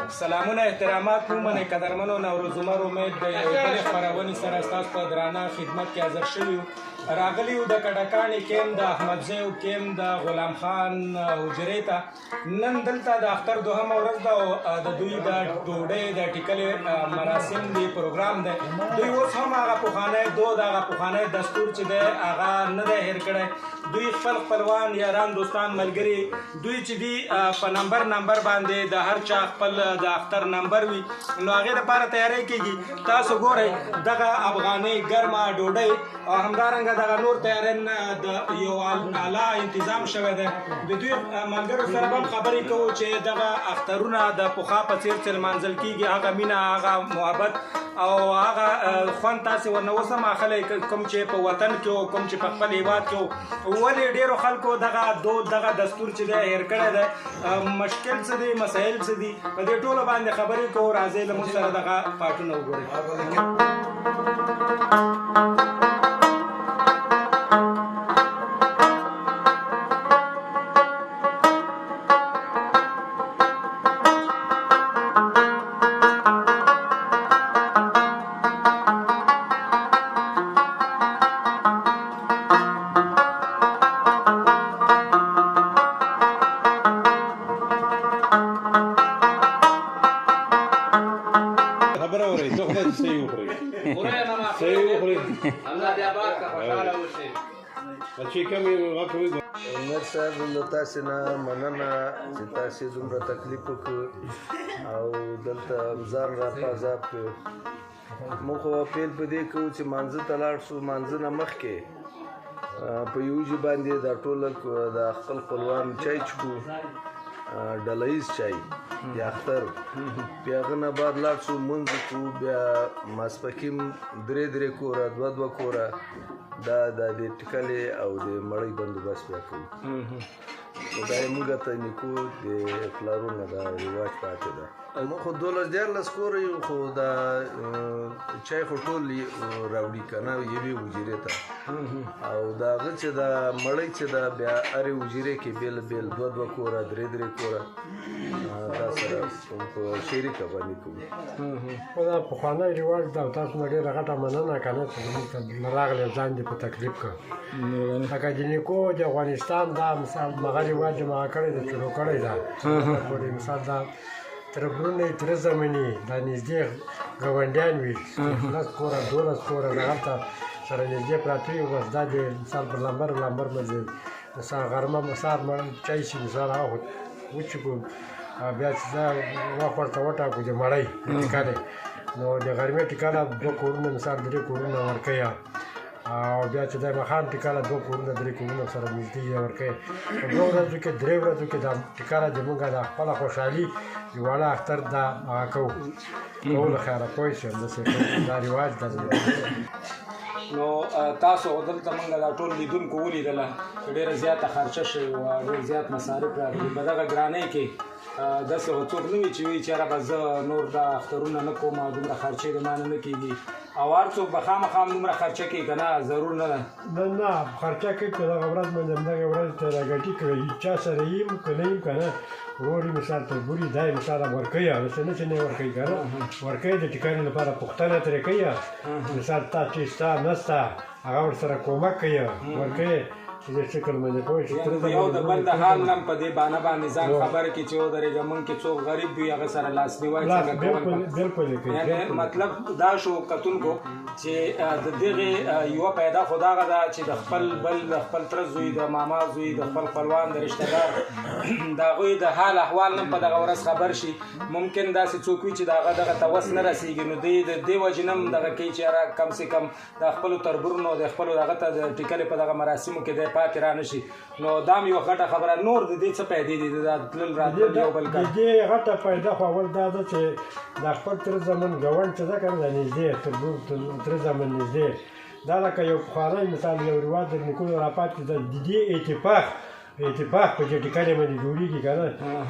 سلامونه احترامات ومنئ قدرمنو نوروزمر امید د یوې بلې خپرونې سره ستاسو په درانه خدمت کې حاضر شوي یو. راغلي یو د کډکانې کیم د احمدزیو کیم د غلام خان حجرې ته. نن دلته د اختر دوهمه ورځ ده او د دوی د ډوډۍ د ټیکلې مراسم دی پروګرام دی. دوی اوس هم هغه پخوانی دود هغه پخوانی دستور چې دی هغه نه دی هېر کړی. دوی خپل خپلوان یاران دوستان ملګري دوی چې دي په نمبر باندې د هر چا خپل د اختر نمبر وي نو هغې دپاره تیاری کېږي. تاسو ګورئ دغه افغانۍ ګرمه ډوډۍ او همدارنګه دغه نور تیاری د یو اعلی انتظام شوی دی. د دوی ملګرو سره به هم خبرې کوو چې دغه اخترونه د پخوا په څېر چې لمانځل کېږي هغه مینه هغه محبت او هغه خوند تاسې ورنه اوس هم اخلی کوم چې په وطن کې و کوم چې په خپل هېواد کې و. ولې ډېرو خلکو دغه دود دغه دستور چې دی هېر کړی دی مشکل څه دی مسایل څه دي په دې ټولو باندې خبرې کوو. راځئ له موږ سره دغه پاټونه وګورئ. امیر صاحب له تاسې نه مننه چې تاسې دومره تکلیف وکړو او دلته ځان راپازاب کړو. موږ خو اپیل په دې کوو چې مانځه ته لاړ شو. مانځه نه مخکې په یوجي باندې دا ټوله د خپل خپلوان چای چکو ډله ییز چای یا اختر بیا هغه نه بعد لاړ شو مونځ وکړو. بیا ماسپښین درې کوره دوه کوره دا د ټیکلې او د مړۍ بندوبست بیا کوو. نو دا یې موږ ته نیکو د پلارونو دا رواج پاتې ده. موږ خو 12 کوره یو خو دا چای خو ټول راوړي که نه یوې حجرې ته او د هغه چې دا مړۍ چې ده بیا هرې حجرې کې بېل دوه کوره درې کوره دا سره په شریکه باندې کوو. خو دا پخوانی رواج ده او تاسو نه ډېره غټه مننه که نه چې زموږ ته راغلی ځان دې په تکلیف کړ. لکه د نیکو د افغانستان دا مثال هغه رواج یې مغه کړی ده شروع کړی ده پورې مثال دا تربرونه یې تره زمیني دا نږدې ګاونډیان وي 10 کوره 12 کوره دغلته سره نږدې پراته وي. بس دا د مثال په لمبر باندې مثال غرمه مسار چای شي مثال هغه وچکو بیا چې دا وخت ورته وټاکو د مړۍ ټیکلې نو د غرمې ټیکله 2 کورونه مثال 3 کورونه ورکوي او بیا چې د ماښام ټیکله 2 کورونه 3 کورونه سره نږدې یې ورکوي. په 2 ورځو کې 3 ورځو کې دا ټیکله زموږ د خپله خوشحالي د واړه اختر دا هغه کوو له خیره پوه شئ همداسې دا رواج ده. نو تاسو دلته موږ دا ټول لیدونکو ولیدله چې ډېره زیاته خرچه شوې وه ډېر زیات مصارف راغلي په دغه ګرانۍ کې. داسې خو څوک نه وي چې وایي چې یاره به زه نور دا اخترونه نه کوم او دومره خرچې د ما نه کېږي او هر څوک به خامخا دومره خرچه کوي که نه ضرور نه ده. نه خرچه کوي په دغه ورځ باندې همدغه ورځ ته راګټي کوي چا سره یم که نه یم که نه ورور یې مثال تربور یې دا یې مثال ورکوي هغسې نه چې نه یې ورکوي که نه ورکوي د ټیکانې لپاره پوښتنه ترې کوي مثال تا چې شته نه شته هغه ورسره کومک کوي ورکوي چې د شکل باندې پوه شي. یو د بل د حال هم په دې بانه باندې ځان خبره کړي چې ودرېږه موږ کې څوک غریب وي هغه سره لاسنیوی څنګه کوي. یعنې مطلب دا شو کتونکو چې د دغې یوه پیدا خو دغه ده چې د خپل بل د خپل تره زوی د ماما زوی د خپل خپلوان د رشتهدار د هغوی د حال احوال هم په دغه ورځ خبر شي. ممکن داسې څوک وي چې د هغه دغه ته وس نه رسېږي نو دوی د دې وجې نه هم دغه کوي چې یاره کم سے کم د خپلو تربورونو د خپلو دغه ته د ټیکلې په دغه مراسمو کې دی پاتې را نه شي. نو دا هم یوه غټه خبره. نور د دې څه پیدې دي دا تلل راتلل یو بل کار. د دې غټه پیدا خو اول دا ده چې د خپل تره زامن ګاونډ چې ده که نه دا نږدې تره زامن نږدې دا لکه یو پخوانی مثال یو رواج د نیکونو راپاتې ده د دې اتفاق اتفاق په دې ټکانې باندې جوړېږي که نه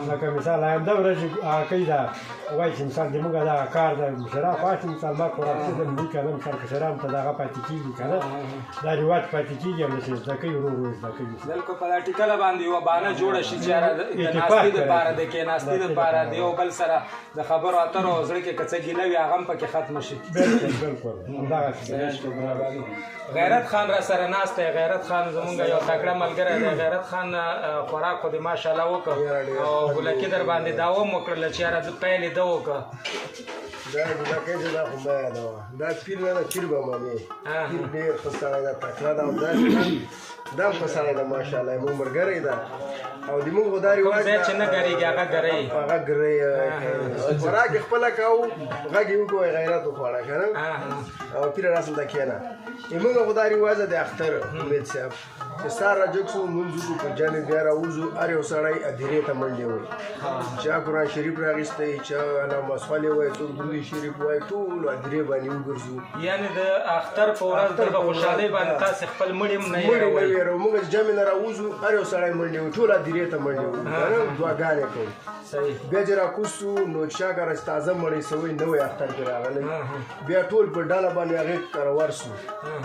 لکه مثال همدا ورځ کوي دا وایي چې مثال زموږ دغه کار د مشران پاتې مثال ما خوراک شدم وي که نه مثال کشرانو ته دغه پاتې کېږي که نه دا رواج پاتې کېږي همداسې زده کوي ورو ورو زده کوي بلکل په دا ټیکله باندې یوه بانه جوړه شي چې د ناستې دپاره د کېناستې دپاره د یو بل سره د خبرو اترو زړه کې که څه ګیله وي هغه هم پکې ختمه شي بلکل بلکل همدغسې غیرت خان را سره ناست دی غیرت خان زمونږ یو تکړه ملګری دی غیرت خان خوراک خو دې ماشاءالله وکړ او غولکي در باندې دا هم وکړله چې یاره پیل یې ده وکړه دا غولکۍ چې دا خو ما یادوه دا پیر نه ده پیر به منې پیر ډېر ښه سړی ده تکړه ده او داسې دا هم ښه سړی ده ماشاءالله زموږ ملګری ده او د موږ خو دا رواج کوم ځای چې نه ګرېږي هغه ګرۍ هغه ګرۍ خوراک یې خپله کوو غږ یې وکړو غیرت وخوړه که نه او پیر راسم ته کښېنه زموږ خو دا رواج ده د اختر امید صاحب چې سهار راجګ شو لمونځ وکړو په جامې بیا راوځو هر یو سړی ادیرې ته منډې وایي چا قرآن شریف راغیستی چا علامه اصفل یې وایي څوک درود شریف وایي ټول ادیرې باندې وګرځو یعنې د اختر په ورځ د خوشحالۍ باندې تاسې خپل مړي هم نه ویرو موږ چې جامې نه راوځو هر یو سړی منډې وایي ټول ادیرې ته منډې وایي دعاګانې کوو بیا چې راکوزو نو شاګر استازه مړی سوی نوی اختر کې راغلی بیا ټول په ډله باندې هغې کره ورسو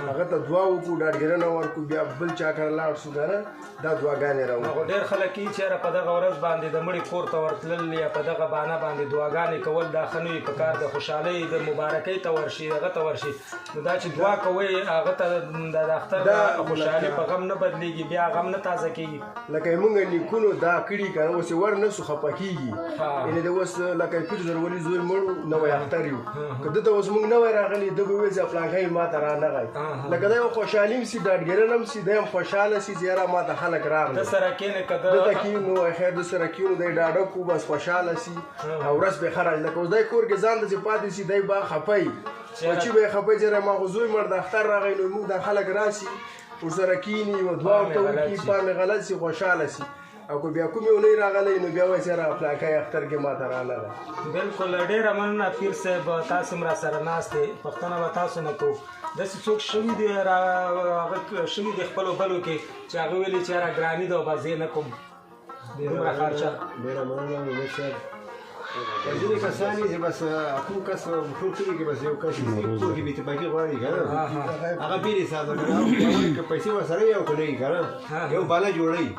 هغه ته دعا وکړو ډاډګیرنه ورکړو بیا بل چا کره لاړ شو که نه دا دعاګانې راوړو ډېر خلک یي چې یاره په دغه ورځ باندې د مړي کور ته ورتلل یا په دغه بانه باندې دعاګانې کول دا ښه نه وي په کار د خوشحالۍ د مبارکۍ ته ورشي هغه ته ورشي نو دا چې دعا کوئ هغه ته د اختر د خوشحالۍ په غم نه بدلېږي بیا غم نه تازه کېږي لکه زموږ نیکونو دا کړي که نه اوس یې ور نه سو خفه کېږي یعنې د اوس لکه پیر زرولي زوی مړو نوی اختر یو که ده ته اوس موږ نوی راغلی ده به ویل چې پلانکی ما ته رانغی لکه دا یو خوشحالي هم سي ډاډګیرن هم سي دی هم خوشحاله سي چې یاره ما ته خلک راغلي ده سره کښېنې که دلته کښېنو خیر ده سره کښېنو دی ډاډه کړو بس خوشحاله سي او ورځ به ښه راځي لکه اوس دی کور کې ځان ته چې پاتې سي دی به خفه وي بچي به یې خفه وي چې ما خو زوی مړ د اختر راغی نو موږ دا خلک راسي ورسره کښېني یوه دعا ورته وکړي پام یې غلط سي خوشحاله سي او که بیا کوم یو نه راغلی نو بیا وایي چې یاره پلانکی اختر کې ما ته رانغی بلکل ډېره مننه پیر صاحب تاسو هم را سره ناست دی پوښتنه به تاسو نه کوو داسې څوک شوي دي هغه شوي دي خپلو بلو کې چې هغه ویلي چې یاره ګراني ده او به زه نه کوم دومره خرچه ډېره مننه امید صاحب ځینې کسان دي چې بس کوم کس ټول کلي کې بس یو کس کور کې بې اتفاقي غواړي که نه هغه بېل حساب ده که پیسې ورسره وي او که نه وي که نه یو باله جوړوي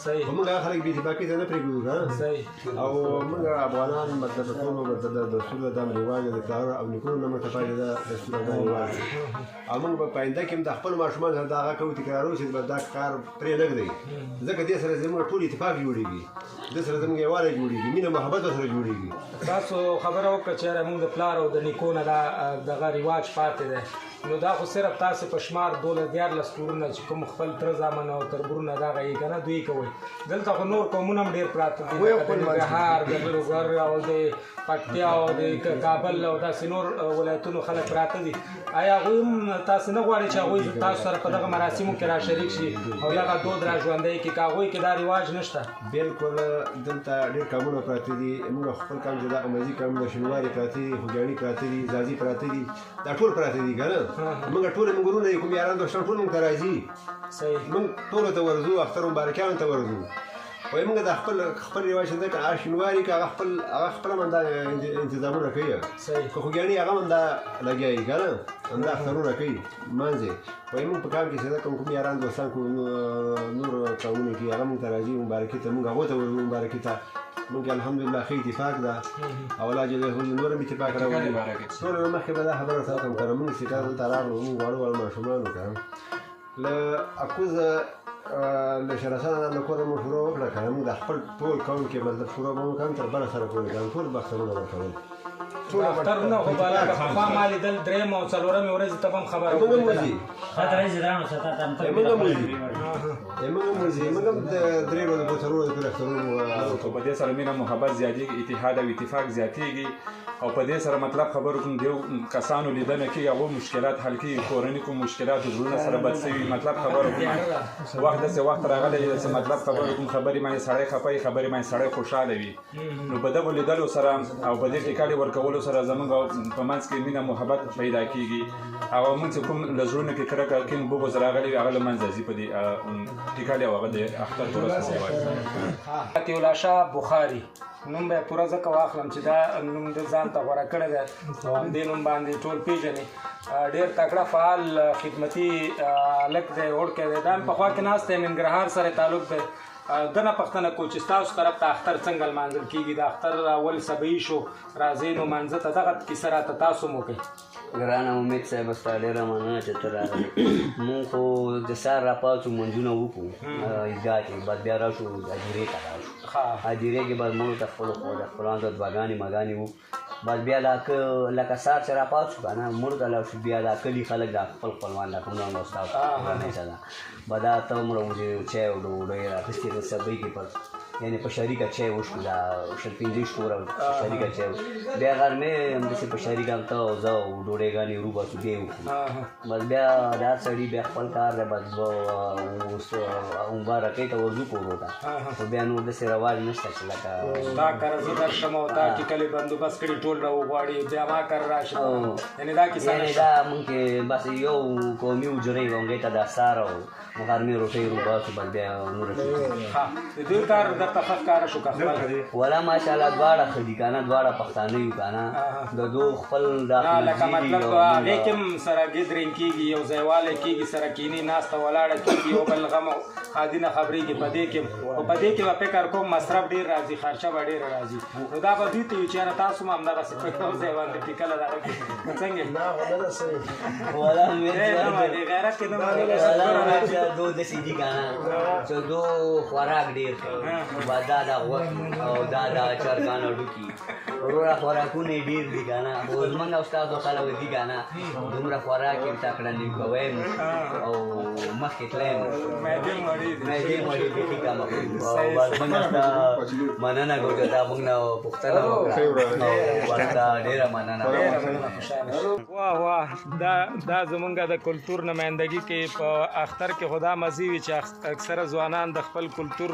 صحیح خو موږ هغه خلک بې اتفاقي ته نه پرېږدو که نه صحیح او موږ افغانان مطلب ټولو مطلب د دستور دا رواج د پلار او نیکونو نه مخکې پاتې ده دستور دا رواج او موږ په آینده کې هم د خپلو ماشومانو سره دا هغه کوو تکرارو چې دا کار پرې نه ږدئ ځکه دې سره زموږ ټول اتفاق جوړېږي دې سره زموږ یووالی جوړېږي مینه محبت ورسره جوړېږي تاسو خبره وکړه چې یاره موږ د پلار او د نیکو نه دا دغه رواج پاتې دی نو دا خو صرف تاسې په شمار 12-14 کورونه چې کوم خپل تره زامن او تربورونه دغه یې که نه دوی کوئ دلته خو نور قومونه هم ډېر پراته دي د ننګرهار د لوګر او د پکتیا او د کابل او داسې نور ولایتونو خلک پراته دي آیا هغوی هم تاسې نه غواړئ چې هغوی تاسو سره په دغه مراسمو کې را شریک شي او دغه دود را ژوندی کړي که هغوی کې دا رواج نشته بلکل دلته ډېر کامونه پراته دي موږ خپل کام چې دغه مزي کامونه شینواري پراته دي خوږیاڼي پراته دي ځاځي پراته دي دا ټول پراته دي که نه موږ ټول موږ ورونه یو کوم یاران دوستان ټول موږ ته راځي صحیح موږ ټولو ته ورځو اختر مبارکیانو ته ورځو وایي موږ د خپل رواج دی که هغه شینواري که هغه خپله مندا انتظامونه کوي که خوږیاڼي هغه مندا لګیایي که نه همدا اخترونه کوي لمانځي وایي موږ په کام کې چې کوم یاران دوستان کوم نور قومونه کې هغه موږ ته راځي مبارکي ته موږ هغو ته ورځو مبارکي ته موږ الحمدلله ښه اتفاق ده او الله جل جلاله نور هم اتفاق راولي ټول نه مخکې به دا خبره ورته وکړم که نه موږ چې کله دلته راغلو موږ واړه ماشومان وو که له اکوزه له شراسانه له کوره مو شروع وکړه که نه موږ د خپل ټول قوم کې مطلب شروع به وکړم تر بله سره پورې که نه ټول به اخترونه به کول اخترونه خو به لکه پخوا ما لیدل درېیمه او څلورمې ورځې ته به هم خبره موږ هم وځي موږ هم وځي موږ هم د درې ورځې په څلور ورځې پورې اخترونه په دې سره مینه محبت زیاتېږي اتحاد او اتفاق زیاتېږي او په دې سره مطلب خبرو کوم دیو کسانو لیدنه کې هغه مشکلات حل کې کورنۍ کوم مشکلات زړونه سره بد شوي مطلب خبرو کوم وخت داسې وخت راغلی چې مطلب خبرو کوم خبرې باندې سړی خفه خبرې باندې سړی خوشحاله وي نو په دغو لیدلو سره او په دې ټیکالې ورکولو سره زموږ په منځ کې مینه محبت پیدا کېږي او موږ چې کوم له زړونو کې کرکه کین بغض راغلی وي هغه له منځه ځي په دې ټیکالې او هغه د اختر په ورځ وایي عطیه الله شاه بخاري نوم به پوره ځکه واخلم چې دا نوم د ځان ته غوره کړی دی او همدې نوم باندې ټول پېژني ډېر تکړه فعال خدمتي هلک دی وړکی دی دا هم پخوا کې ناست دی ننګرهار سره تعلق دی دنه پښتنه کو چې ستاسو طرف ته اختر څنګه لمانځل کېږي د اختر اول سبعي شو راځئ نو مانځه ته دغه کیسه راته تاسو مو کوئ ګرانه امید صاحب ستا ډېره مننه چې ته راغلې مونږ خو د سهار راپاڅو منځونه وکړو عیدګاه کې بعد بیا راشو هدیرې ته راشو هدیرې کې بعد مونږ ته خپلوان ته دعاګانې مګانې وکړو بعد بیا دا لکه سهار چې راپاڅو که نه مړو ته لاړ شو بیا دا کلي خلک دا خپل خپلوان دا کوم ډول ستا کورنۍ ته ده بعد دا ته مړه چای او ډوډۍ راخیستې د سبۍ کې پر یعنې په شریکه چای وشکو دا شل پنځه شپوره شریکه چای بیا غرمې همداسې په شریکه هم ته او زه او ډوډۍ رو باسو بیا یې وکړو بس بیا دا سړي بیا خپل کار دی بس مبارکۍ ته ورځو کورو ته خو بیا نور داسې رواج نشته چې لکه دا کره زه درشم او تا ټیکلې بندوبست کړي ټول راوغواړي بیا ما کره راشي یعنې دا کیسه یعنې دا مونږ کې بس یو قومي حجرې وه هغې ته دا سار او غرمې روټۍ رو باسو بس بیا نوره د دې کار درته ښه ښکاره شو که خپل ولا ماشاءالله دواړه ښه دي که نه دواړه پښتانه یو که نه د دو خپل لکه مطلب هغې کې هم سره ګدرینګ کېږي یو ځایوالی کېږي سره کیني ناسته ولاړه کېږي یو بل غم او ښادي نه خبرېږي په دې کې خو په دې کې به فکر کوم مصرف ډېر راځي خرچه به ډېره راځي نو دا به دوی ته وي چې یاره تاسو هم همدغسې په یو ځای باندې ټیکله دغه کې څنګه غیرت کې نه دو داسې دي که نه چې دو خوراک ډېر کوي دا د غوښې او دا د چرګان هډوکي وروره خوراکونه یې ډېر دي که نه خو زموږ او ستاسو خلک دي که نه دومره خوراک یې تکړه کویم او مخکې تلیم معدې مړې بیخي کمه او بس موږ ستا مننه کوو چې تا موږ نه پوښتنه وکړه او بس تا ډېره مننه واه واه دا زمونږ د کلتور نمایندګي کې په اختر کې خدا مزي وي چې اکثره ځوانان د خپل کلتور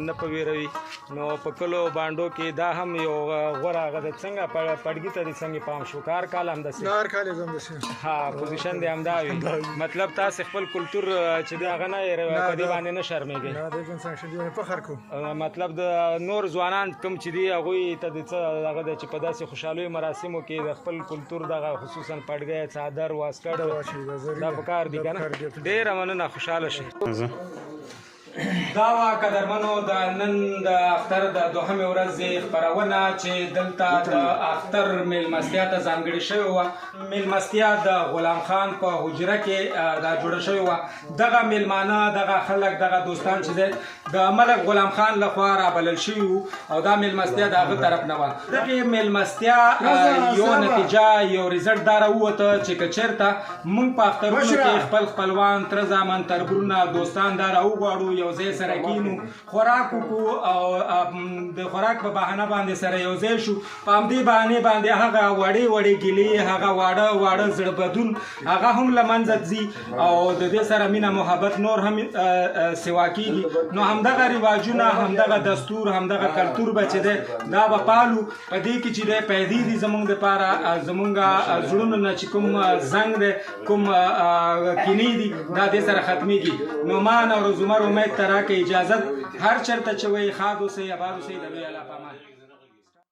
نه په ویروي نو په کلو بانډو کې دا هم یو غوره هغه د څنګه پړګي ته د څنګه پام شو کار کال همداسې کار کال یې همداسې ها پوزیشن دی همدا وي مطلب تاسو خپل کلتور چې دی هغه نه په دې باندې نه شرمېږئ نه د انسان شدي فخر کوو مطلب د نور ځوانان کوم چې دی هغوی ته د څه هغه دی چې په داسې خوشحالیو مراسمو کې د خپل کلتور دغه خصوصا پړګی څادر واسکټ دا پکار دي که نه ډېره مننه خوشحاله شئ دا وه قدرمنو د نن د اختر د دوهمې ورځې خپرونه چې دلته د اختر میلمستیا ته ځانګړې شوې وه میلمستیا د غلام خان په حجره کې دا جوړه شوې وه دغه میلمانه دغه خلک دغه دوستان چې دی د ملک غلام خان لخوا رابلل شوي وو او دا میلمستیا د هغه طرف نه وه دغې میلمستیا یو نتیجه یو ریزلټ دا راووته چې که چېرته موږ په اخترونو کې خپل خپلوان تره زامن تربرونه دوستان دا راوغواړو یو ځای سره کینو خوراک وکړو او د خوراک په بهانه باندې سره یو ځای شو په همدې بهانې باندې هغه وړې وړې ګیلې هغه واړه زړه بدون هغه هم له منځه ځي او د دې سره مینه محبت نور هم سوا کېږي نو همدغه رواجونه همدغه دستور همدغه کلتور به چې دی دا به پالو په دې کې چې دی پیدې دي زموږ دپاره زموږ زړونو نه چې کوم زنګ دی کوم کینې دي دا دې سره ختمېږي نو ما نوروز عمر امید ته راکړئ اجازت هر چېرته چې وایي ښاد اوسئ اباد اوسئ د لوی الله په امان